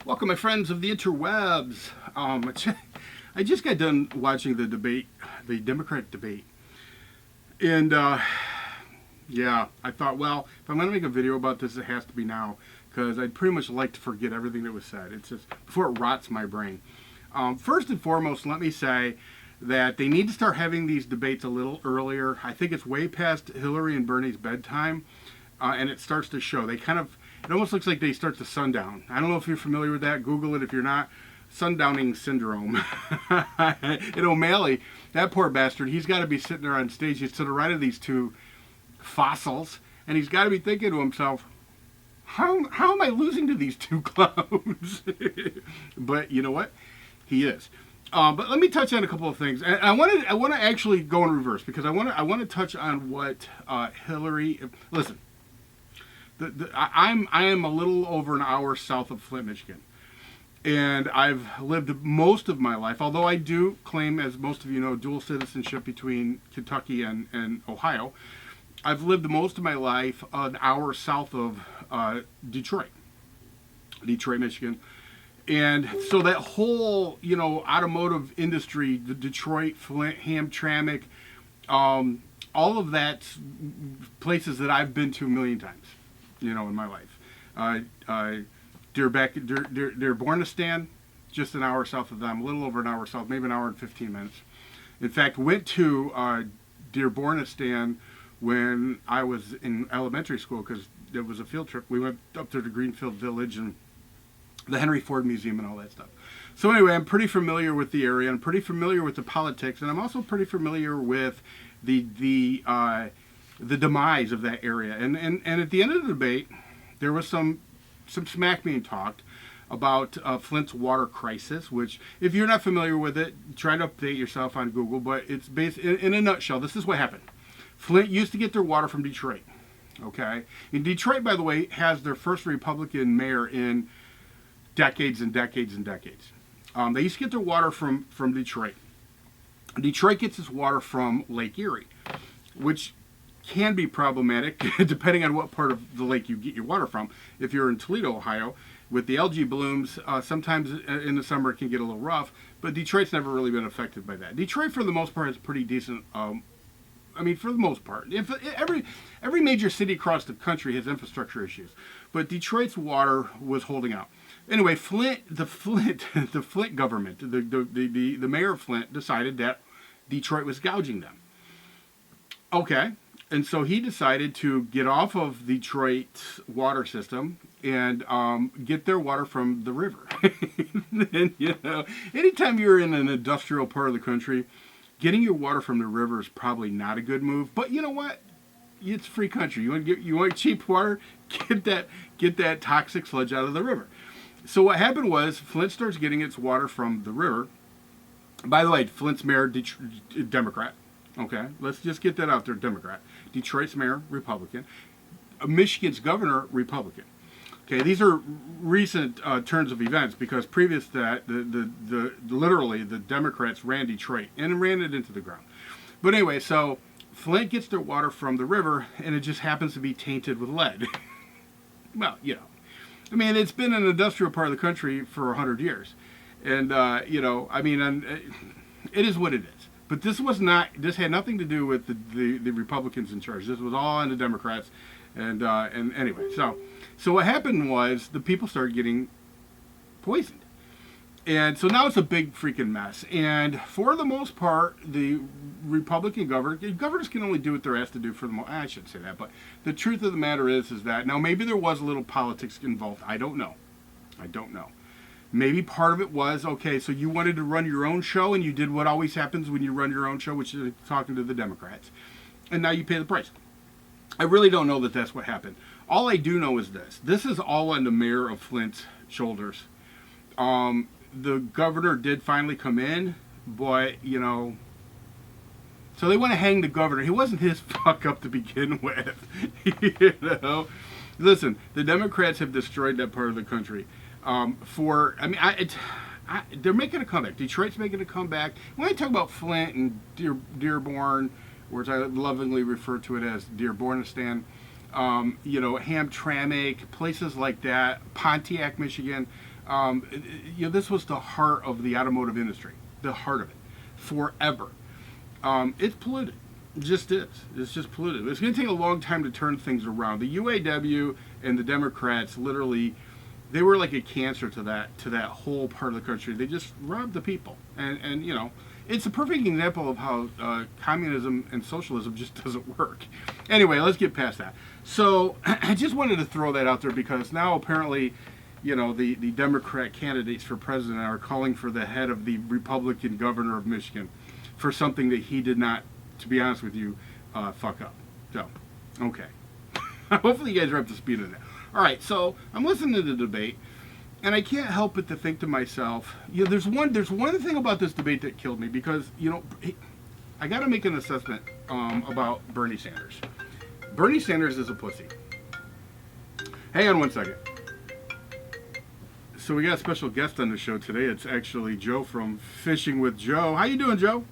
Welcome, my friends of the interwebs. I just got done watching the debate, the Democratic debate, and yeah, I thought, well, if I'm going to make a video about this, it has to be now, because I'd pretty much like to forget everything that was said. It's just before it rots my brain. First and foremost, let me say that they need to start having these debates a little earlier. I think it's way past Hillary and Bernie's bedtime, and it starts to show. It almost looks like they start to sundown. I don't know if you're familiar with that. Google it if you're not. Sundowning syndrome. And O'Malley, that poor bastard, he's got to be sitting there on stage. He's to the right of these two fossils, and he's got to be thinking to himself, how am I losing to these two clowns? But you know what? He is. But let me touch on a couple of things. And I want to actually go in reverse, because I want to touch on what Hillary. Listen, I am a little over an hour south of Flint, Michigan, and I've lived most of my life. Although I do claim, as most of you know, dual citizenship between Kentucky and Ohio. I've lived most of my life an hour south of Detroit, Michigan. And so that whole, automotive industry, the Detroit, Flint, Hamtramck, all of that places that I've been to a million times, in my life. Dearbornistan, just an hour south of them, a little over an hour south, maybe an hour and 15 minutes. In fact, went to Dearbornistan when I was in elementary school, because there was a field trip. We went up there to Greenfield Village and the Henry Ford Museum and all that stuff. So anyway, I'm pretty familiar with the area. I'm pretty familiar with the politics, and I'm also pretty familiar with the demise of that area. And at the end of the debate, there was some smack being talked about Flint's water crisis, which, if you're not familiar with it, try to update yourself on Google. But it's based in a nutshell. This is what happened. Flint used to get their water from Detroit. Okay, and Detroit, by the way, has their first Republican mayor in decades and decades and decades. They used to get their water from Detroit. Detroit gets its water from Lake Erie, which can be problematic depending on what part of the lake you get your water from. If you're in Toledo, Ohio, with the algae blooms, sometimes in the summer it can get a little rough, but Detroit's never really been affected by that. Detroit, for the most part, is pretty decent. For the most part, every major city across the country has infrastructure issues, but Detroit's water was holding out. Anyway, the Flint government, the mayor of Flint decided that Detroit was gouging them. Okay, and so he decided to get off of Detroit's water system and get their water from the river. And, anytime you're in an industrial part of the country, getting your water from the river is probably not a good move. But you know what? It's a free country. You want cheap water? Get that toxic sludge out of the river. So what happened was Flint starts getting its water from the river. By the way, Flint's mayor, Democrat. Okay, let's just get that out there, Democrat. Detroit's mayor, Republican. Michigan's governor, Republican. Okay, these are recent turns of events, because previous to that, literally the Democrats ran Detroit and ran it into the ground. But anyway, so Flint gets their water from the river, and it just happens to be tainted with lead. Well, it's been an industrial part of the country for 100 years. And, it is what it is. But this had nothing to do with the Republicans in charge. This was all on the Democrats. And anyway, so what happened was the people started getting poisoned. And so now it's a big freaking mess. And for the most part, the Republican governors can only do what they're asked to do for the most. I shouldn't say that, but the truth of the matter is that now maybe there was a little politics involved. I don't know. Maybe part of it was, okay, so you wanted to run your own show, and you did what always happens when you run your own show, which is talking to the Democrats. And now you pay the price. I really don't know that that's what happened. All I do know is this. This is all on the mayor of Flint's shoulders. The governor did finally come in, but, so they want to hang the governor. He wasn't his fuck up to begin with. Listen, the Democrats have destroyed that part of the country. They're making a comeback. Detroit's making a comeback. When I talk about Flint and Dearborn, or as I lovingly refer to it as Dearbornistan, Hamtramck, places like that, Pontiac, Michigan, This was the heart of the automotive industry, the heart of it, forever. It's polluted. It just is. It's just polluted. It's going to take a long time to turn things around. The UAW and the Democrats literally, they were like a cancer to that whole part of the country. They just robbed the people, and it's a perfect example of how communism and socialism just doesn't work. Anyway, let's get past that. So I just wanted to throw that out there because now apparently, the Democrat candidates for president are calling for the head of the Republican governor of Michigan for something that he did not, to be honest with you, fuck up. So, okay. Hopefully you guys are up to speed on that. All right, so I'm listening to the debate, and I can't help but to think to myself, there's one thing about this debate that killed me because, I got to make an assessment about Bernie Sanders. Bernie Sanders is a pussy. Hang on one second. So we got a special guest on the show today. It's actually Joe from Fishing with Joe. How you doing, Joe?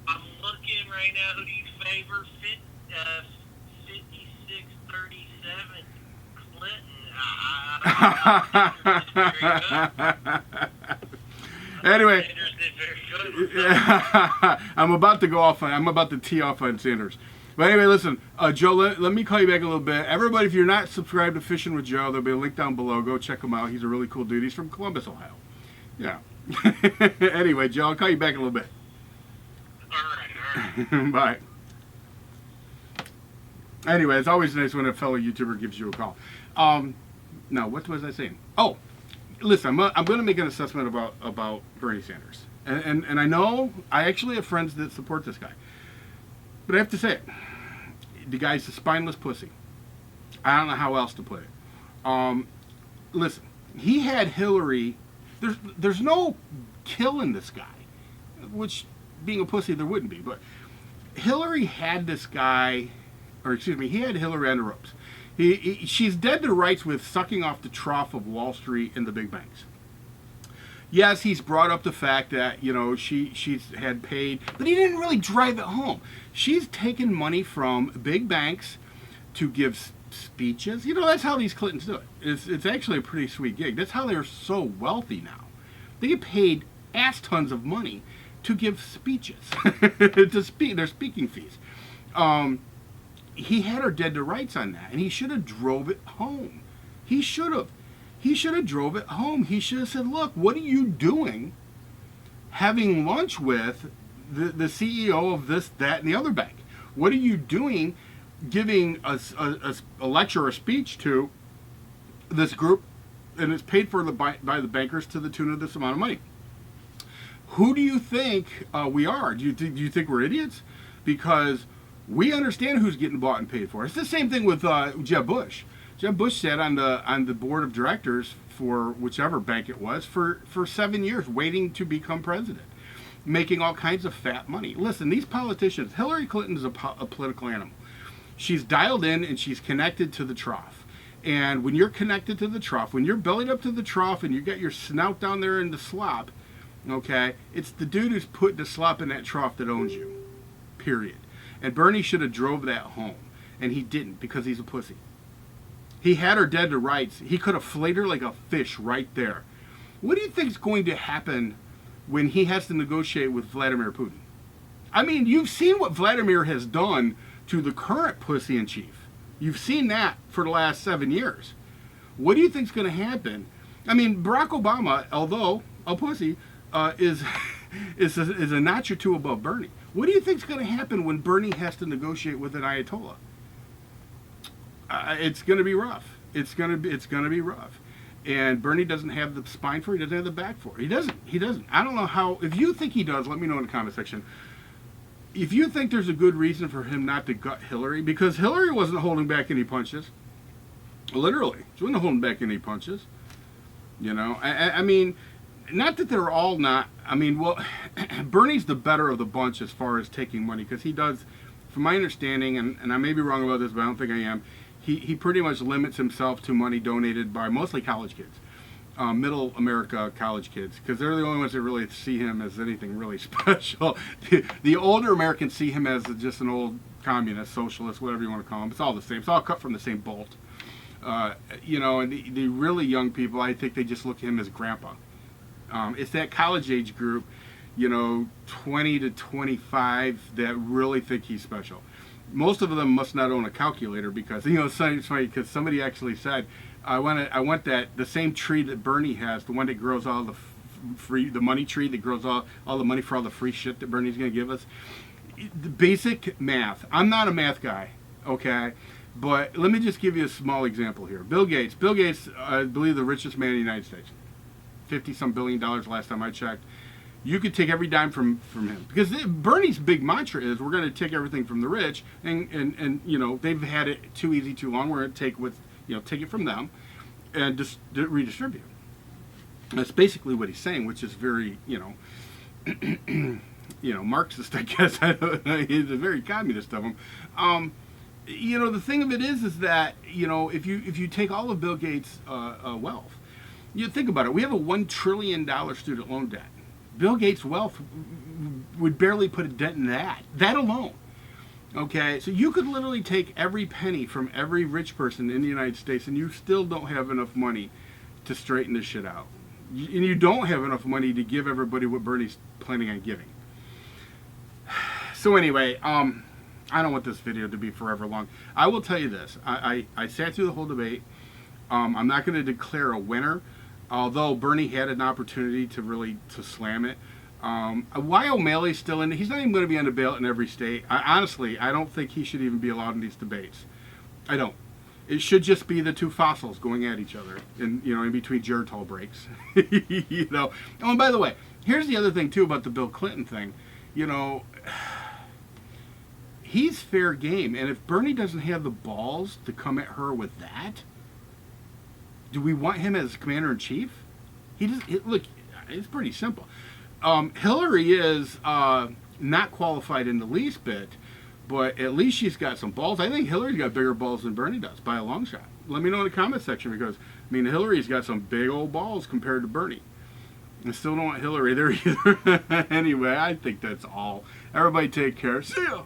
I'm looking right now. Who do you favor? 56-37 Clinton. Anyway, I'm about to tee off on Sanders. But anyway, listen, Joe, let me call you back a little bit. Everybody, if you're not subscribed to Fishing with Joe, there'll be a link down below. Go check him out. He's a really cool dude. He's from Columbus, Ohio. Yeah. Anyway, Joe, I'll call you back in a little bit. All right. Bye. Anyway, it's always nice when a fellow YouTuber gives you a call. Now, what was I saying? Oh, listen, I'm going to make an assessment about Bernie Sanders. And I know I actually have friends that support this guy. But I have to say it. The guy's a spineless pussy. I don't know how else to put it. Listen, he had Hillary. There's no killing this guy, which being a pussy there wouldn't be. But Hillary had this guy, he had Hillary on the ropes. She's dead to rights with sucking off the trough of Wall Street and the big banks. Yes, he's brought up the fact that, she's had paid, but he didn't really drive it home. She's taken money from big banks to give speeches. That's how these Clintons do it. It's actually a pretty sweet gig. That's how they're so wealthy now. They get paid ass tons of money to give speeches, to speak, their speaking fees. He had her dead to rights on that, and he should have drove it home. He should have drove it home. He should have said, look, what are you doing having lunch with the CEO of this, that, and the other bank? What are you doing giving a lecture or a speech to this group, and it's paid for by the bankers to the tune of this amount of money? Who do you think we are? Do you think we're idiots? Because we understand who's getting bought and paid for. It's the same thing with Jeb Bush. Jeb Bush sat on the board of directors for whichever bank it was for 7 years, waiting to become president, making all kinds of fat money. Listen, these politicians, Hillary Clinton is a political animal. She's dialed in and she's connected to the trough. And when you're connected to the trough, when you're bellied up to the trough and you got your snout down there in the slop, okay, it's the dude who's putting the slop in that trough that owns you, period. And Bernie should have drove that home, and he didn't because he's a pussy. He had her dead to rights. He could have flayed her like a fish right there. What do you think is going to happen when he has to negotiate with Vladimir Putin? I mean, you've seen what Vladimir has done to the current pussy in chief. You've seen that for the last 7 years. What do you think is going to happen? I mean, Barack Obama, although a pussy, is a notch or two above Bernie. What do you think is going to happen when Bernie has to negotiate with an Ayatollah? It's going to be rough. It's going to be rough. And Bernie doesn't have the spine for it. He doesn't have the back for it. He doesn't. I don't know how. If you think he does, let me know in the comment section. If you think there's a good reason for him not to gut Hillary, because Hillary wasn't holding back any punches. Literally. She wasn't holding back any punches. I mean, not that they're all not. I mean, well, Bernie's the better of the bunch as far as taking money, because he does, from my understanding, and I may be wrong about this, but I don't think I am, he pretty much limits himself to money donated by mostly college kids, middle America college kids, because they're the only ones that really see him as anything really special. The older Americans see him as just an old communist, socialist, whatever you want to call him. It's all the same. It's all cut from the same bolt. You know, and the really young people, I think they just look at him as grandpa. It's that college age group, you know, 20 to 25, that really think he's special. Most of them must not own a calculator because, you know, it's funny because somebody actually said, I want the same tree that Bernie has, the one that grows all the the money tree that grows all the money for all the free shit that Bernie's going to give us. The basic math. I'm not a math guy, okay? But let me just give you a small example here. Bill Gates, I believe the richest man in the United States. 50-some billion dollars last time I checked. You could take every dime from him. Because Bernie's big mantra is we're going to take everything from the rich, and you know, they've had it too easy too long. We're going to take it from them and just redistribute. That's basically what he's saying, which is very, you know, Marxist, I guess. I don't know. He's a very communist of him. You know, the thing of it is that, you know, if you take all of Bill Gates' wealth, you think about it. We have a $1 trillion student loan debt. Bill Gates' wealth would barely put a dent in that alone. Okay, so you could literally take every penny from every rich person in the United States, and you still don't have enough money to straighten this shit out. And you don't have enough money to give everybody what Bernie's planning on giving. So anyway, I don't want this video to be forever long. I will tell you this. I sat through the whole debate. I'm not going to declare a winner, although Bernie had an opportunity to slam it. Why O'Malley's still in it? He's not even going to be on the ballot in every state. Honestly, I don't think he should even be allowed in these debates. I don't. It should just be the two fossils going at each other, in between Geritol breaks. You know. Oh, and by the way, here's the other thing too about the Bill Clinton thing. You know, he's fair game, and if Bernie doesn't have the balls to come at her with that, do we want him as commander in chief? Look, it's pretty simple. Hillary is not qualified in the least bit, but at least she's got some balls. I think Hillary's got bigger balls than Bernie does by a long shot. Let me know in the comment section because, I mean, Hillary's got some big old balls compared to Bernie. I still don't want Hillary there either. Anyway, I think that's all. Everybody take care. See ya.